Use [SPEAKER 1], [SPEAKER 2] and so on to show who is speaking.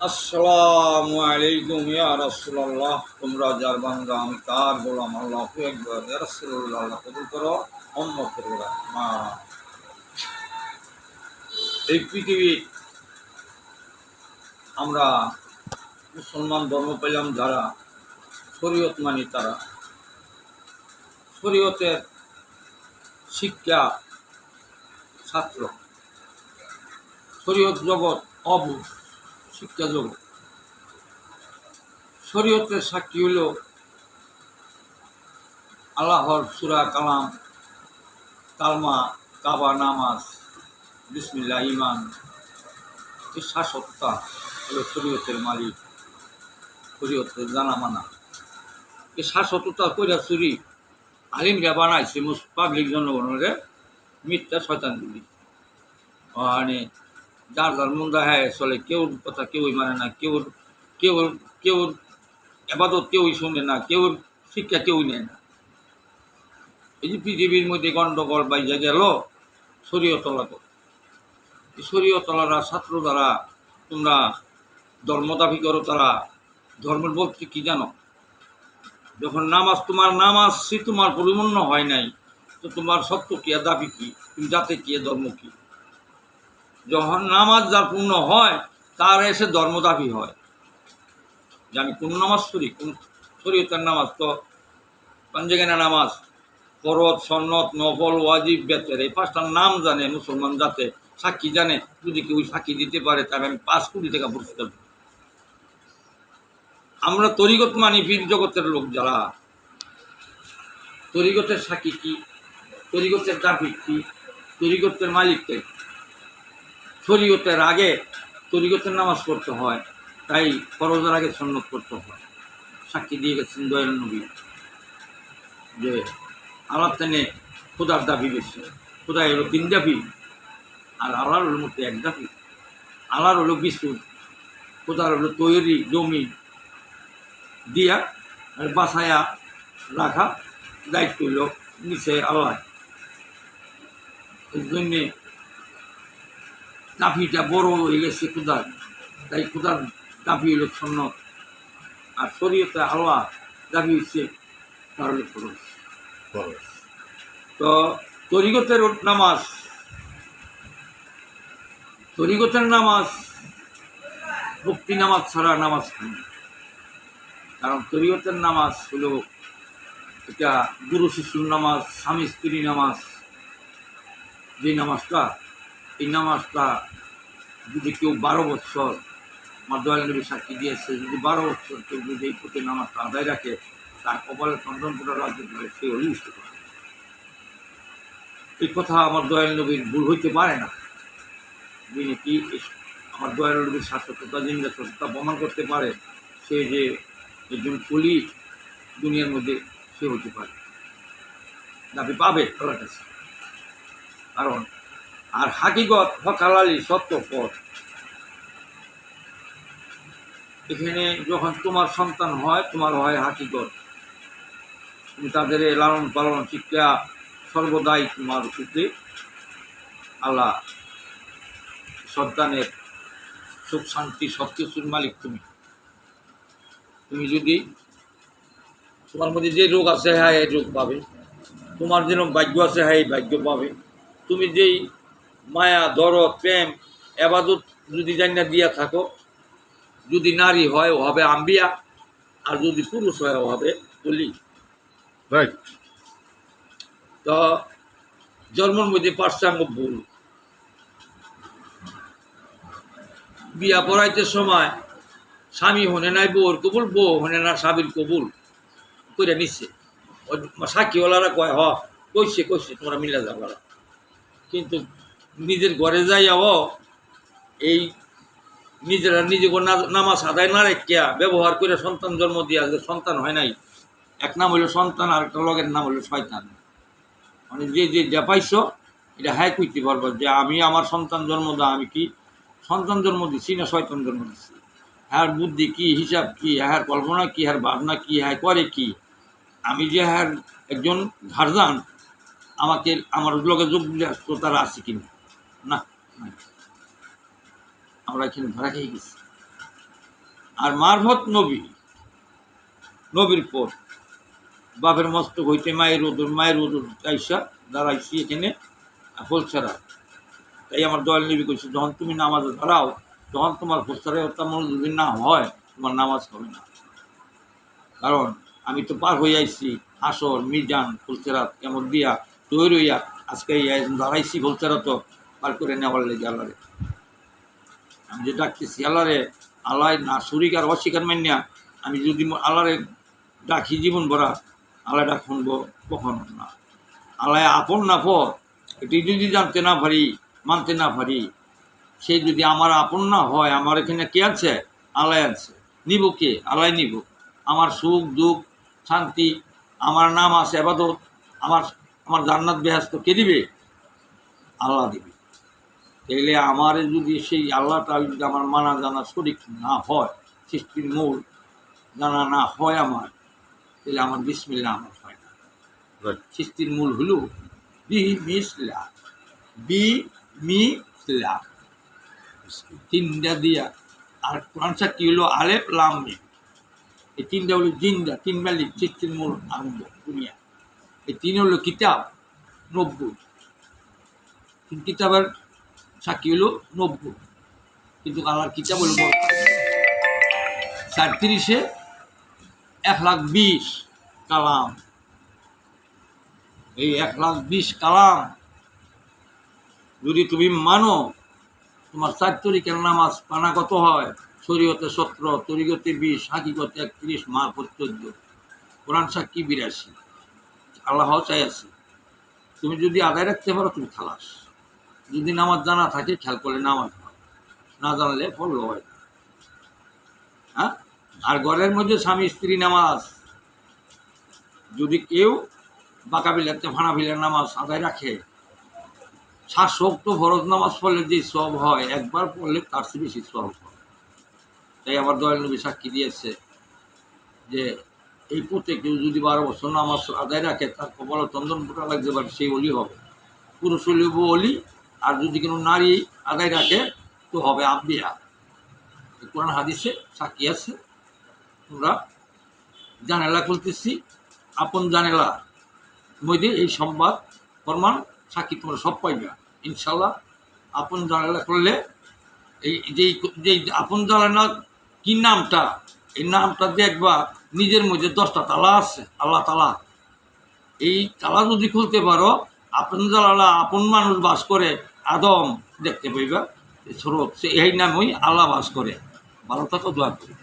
[SPEAKER 1] আসসালামু আলাইকুম ইয়া রাসূলুল্লাহ। তোমরা যার বান্দা আমি তার গোলাম। আল্লাহু আকবার। ইয়া রাসূলুল্লাহ, আল্লাহ কবুল করো, উম্মতের মা। এই পৃথিবী আমরা মুসলমান ধর্ম পেলাম যারা, শরীয়ত মানি তারা, শরীয়তের শিক্ষা ছাত্র, শরীয়ত জগৎ অবুঝ, শিক্ষা জগৎ। শরীয়তের সাক্ষী হল আল্লাহর সূরা কালাম, কালমা, কাবা, নামাজ, বিসমিল্লাহ, ঈমান। এই শাসকতা হলো শরীয়তের মালিক, শরীয়তের জানা মানা। এই শাসকতা কইরা চুরি আলিমরা বানাইছে পাবলিক জনগণের মিথ্যা শয়তানগুলি। মানে যার যার মন্দা হ্যাঁ চলে, কেউ কথা কেউই মানে না, কেউ কেউ কেউ এবাদত কেউই শুনে না, কেউ শিক্ষা কেউই নেয় না। এই যে পৃথিবীর মধ্যে গণ্ডগোল বাইজা গেল শরীয়তলা। এই শরীয়তলারা ছাত্র দ্বারা তোমরা ধর্ম দাবি করো, তারা ধর্মের বলতে কি জানো? যখন নামাজ তোমার পরিপূর্ণ হয় নাই, তো তোমার সত্য কি আর দাবি কি? তুমি জাতে কি ধর্ম কি? যখন নামাজ যার পূর্ণ হয় তার এসে ধর্ম দাবি হয় যে আমি কোন নামাজ পড়ি, কোন শরীয়তের নামাজ। তো পাঞ্জেগানা নামাজ, ফরজ, সন্নত, নফল, ওয়াজিব, বেতের, এই পাঁচটার নাম জানে মুসলমান, যাতে সাক্ষী জানে। যদি কেউ সাক্ষী দিতে পারে তাহলে আমি 5 কোটি টাকা পুরস্কার। আমরা তরিকত মানি, পীর জগতের লোক যারা, তরিকতের সাক্ষী কি, তরিকতের দাবি কি, তরিকতের মালিককে। শরীয়তের আগে তরিকতের নামাজ পড়তে হয়, তাই ফরজের আগে সুন্নত করতে হয়। সাক্ষী দিয়ে গেছেন দয়াল নবী যে আল্লাহ তেনে খোদার দাবি বেশি। খোদা হলো 3 দাবি, আর আল্লাহর হলো মধ্যে 1 দাবি। আল্লাহর হলো বিশুদ্ধ, খোদার হলো তৈরি জমি দিয়া আর বাসায়া রাখা, দায়িত্ব হইল নিচে আল্লাহ। এই জন্যে দাবিটা বড় হয়ে গেছে খোদার, তাই খোদার দাবি হইল সুন্নত। আর শরীয়তে আল্লাহ দাবি হচ্ছে তার হলো ফরজ। তো তরিকতের নামাজ, তরিকতের নামাজ মুক্তি নামাজ ছাড়া নামাজ হয় না। কারণ তরিকতের নামাজ হলো এটা গুরু শিশুর নামাজ, স্বামী স্ত্রী নামাজ। যে নামাজটা, এই নামাজটা যদি কেউ 12 বছর, আমার দয়াল নবী সাক্ষী দিয়েছে, যদি 12 বছর কেউ যদি এই প্রতি নামাজটা আদায় রাখে, তার কপালে চন্দন পুরা রাজ্য করে সে অলিষ্ট করে। এই কথা আমার দয়াল নবীর ভুল হইতে পারে না। যিনি কি আমার দয়াল নবীর শাশ্বততা, যিনি সত্যতা প্রমাণ করতে পারে, সে যে একজন কুলি দুনিয়ার মধ্যে সে হতে পারে, দাবি পাবে আল্লাহর কাছে। কারণ আর হাকিগত হকালালি সত্য পথ। এখানে যখন তোমার সন্তান হয়, তোমার হয় হাকিগত, তুমি তাদের লালন পালন শিক্ষা সর্বদাই তোমার উপরে। আল্লাহ সন্তানের সুখ শান্তি সব কিছুর মালিক তুমি। তুমি যদি তোমার মধ্যে যে রোগ আছে হ্যাঁ এই রোগ পাবে, তোমার যেরকম ভাগ্য আছে হ্যাঁ এই ভাগ্য পাবে। তুমি যেই মায়া, দরদ, প্রেম, এবাদত যদি জানিনা দিয়া থাকো, যদি নারী হয় ও হবে আম্বিয়া, আর যদি পুরুষ হয় ও হবে বলি। রাইট। তো জন্মের মধ্যে পার্শ্বাঙ্গ ভুল। বিয়া পড়াইতে সময় স্বামী হনে নাই বউর কবুল, বউ হনে না স্বামীর কবুল করে নিচ্ছে। সাক্ষীওয়ালারা কয় কইছে কইছে তোমরা মিলে যাবো। কিন্তু নিজের ঘরে যাইয়াও এই নিজেরা নিজে নামাজ আদায় না রেখিয়া ব্যবহার করে সন্তান জন্ম দিয়া, যে সন্তান হয় নাই। এক নাম হইল সন্তান, আর একটা লগের নাম হইল শয়তান। মানে যে পাইছ এটা হ্যাঁ কইতে পারবো যে আমি আমার সন্তান জন্ম দা, আমি কি সন্তান জন্ম দিচ্ছি না শয়তান জন্ম দিচ্ছি। হ্যার বুদ্ধি কি, হিসাব কি, হ্যার কল্পনা কি, হ্যার ভাবনা কি, হ্যাঁ করে কি। আমি যে হ্যার একজন গার্জিয়ান, আমাকে আমার লগে যোগ দিলে আসতো তারা আছে কিনা? না, আমরা এখানে ধরা খেয়ে গেছি। আর মারফত নবীর পর বাপের মস্তক হইতে মায়ের ওদর আইসা দাঁড়াইছি এখানে ফুলছাড়া। তাই আমার দয়াল নবী কইছে, যখন তুমি নামাজে দাঁড়াও, তখন তোমার ফুলছাড়া তেমন যদি না হয়, তোমার নামাজ হবে না। কারণ আমি তো পার হয়ে আইছি হাসর, মিজান, ফুলছাড়া কেমন দিয়া তৈরি হইয়া আজকে দাঁড়াইছি ফুলছাড়া তো পার করে নেওয়ার লেগে আল্লাহরে। আমি যে ডাকতেছি আল্লাহরে, আল্লাহ না শরীক আর অস্বীকার মানিয়া আমি যদি আল্লাহরে ডাকি জীবন ভরা, আল্লাহ ডাক শুনবো কখনো না। আল্লাহ আপন না পর এটি যদি জানতে না পারি, মানতে না পারি, সে যদি আমার আপন না হয়, আমার এখানে কে আছে? আল্লাহ আছে। নিব কে? আল্লাহ নিব। আমার সুখ দুঃখ শান্তি, আমার নাম আছে আবাদত, আমার জান্নাত বেহেশত কে দিবে? আল্লাহ দিবে। তাইলে আমার যদি সেই আল্লাহটা যদি আমার মানা জানা শরীক না হয়, সৃষ্টির মূল জানা না হয় আমার, তাহলে আমার বিসমিল্লাহ আমার হয় না। সৃষ্টির মূল হলো বিমিসলাহ, বিমিসলাহ তিনটা দিয়া। আর কোরআন সাক্ষী হলো আলেফ লাম মিম। এই তিনটা হলো জিন্দা, তিন মালিক, সৃষ্টির মূল আরম্ভ দুনিয়া। এই তিন হলো কিতাব 90, কিতাবের সাক্ষী হলো 90, কিন্তু আল্লাহর কিতাব হলো 37-এ 1,20,000 কালাম। এই 1,20,000 কালাম যদি তুমি মানো, তোমার 4 তরিকের নামাজ পানা কত হয়? শরীয়তে 17, তরিকতে 20, হাকিকতে 31, মারফত 14, কোরআন সাক্ষী 82, আল্লাহ চাই আছে। তুমি যদি আদায় রাখতে পারো তুমি খালাস। যদি নামাজ জানা থাকে খেয়াল করলে নামাজ হয়, না জানলে পড়লো হয়। হ্যাঁ, আর ঘরের মধ্যে স্বামী স্ত্রী নামাজ যদি কেউ বাঁকা বিলাতে ফানা বিলার নামাজ আদায় রাখে, 700 ফরজ নামাজ পড়লে যে সব হয়, একবার পড়লে তার চেয়ে বেশি সব হয়। তাই আমার দয়াল নবী সাক্ষী দিয়েছে যে এই পথে কেউ যদি 12 বছর নামাজ আদায় রাখে, তার কপালে চন্দন ফোঁটা লাগতে পারে, সেই অলি হবে। পুরুষ হলে অলি, আর যদি কোনো নারী আদায় রাখে তো হবে আম্বিয়া। কোরআন হাদিসে সাক্ষী আছে। তোমরা জানেলা খুলতেছি, আপন জানেলা মধ্যে এই সংবাদ প্রমাণ সাক্ষী তোমরা সব পাইবা ইনশাল্লাহ। আপন জানেলা করলে এই যে আপন জানেলা কি নামটা, এই নামটা দেখবা নিজের মধ্যে 10টা তালা আছে, আল্লাহ তালা। এই তালা যদি খুলতে পারো, আপন জানালা আপন মানুষ বাস করে, আদম দেখতে পাইবা স্রোত, এই নামই আল্লাহ বাস করে। ভালো থাকো, দোয়া করি।